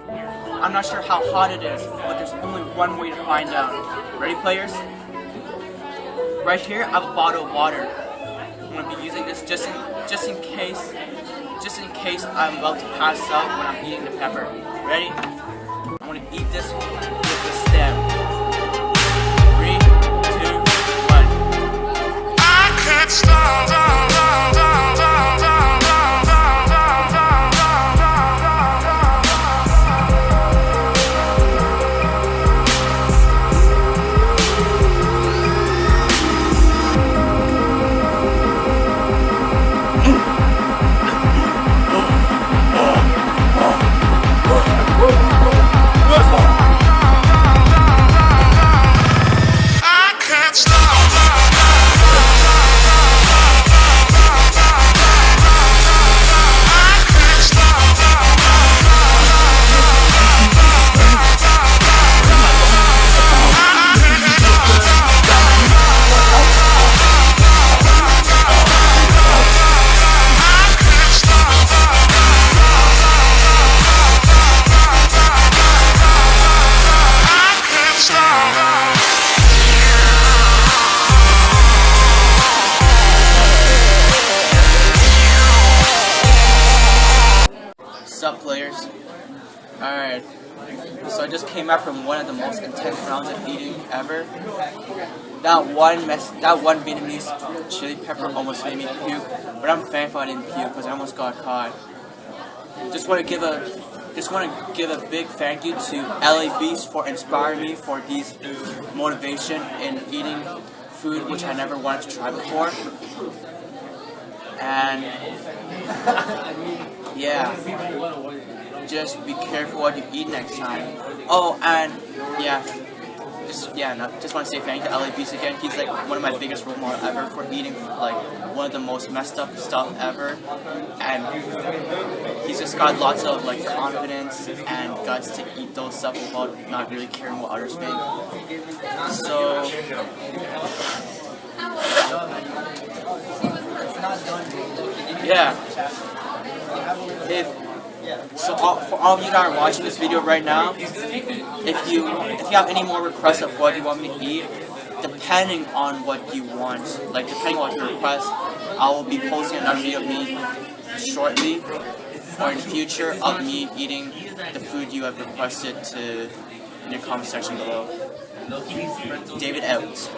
I'm not sure how hot it is, but there's only one way to find out. Ready, players? Right here, I have a bottle of water. I'm gonna be using this just in case I'm about to pass out when I'm eating the pepper. Ready? I'm gonna eat this with the stem. 3, 2, 1. I can't stop. Sup, players? Alright, so I just came out from one of the most intense rounds of eating ever. That one Vietnamese chili pepper almost made me puke, but I'm thankful I didn't puke because I almost got caught. Just want to give a big thank you to LA Beast for inspiring me for these motivation in eating food which I never wanted to try before. And yeah, just be careful what you eat next time. Oh, and just want to say thank you to LA Beast again. He's like one of my biggest role models ever for eating like one of the most messed up stuff ever, and he's just got lots of like confidence and guts to eat those stuff without not really caring what others think. So yeah. For all of you that are watching this video right now, if you have any more requests of what you want me to eat, depending on what you want, like depending on your request, I will be posting another video of me shortly, or in the future of me eating the food you have requested in your comment section below. David out.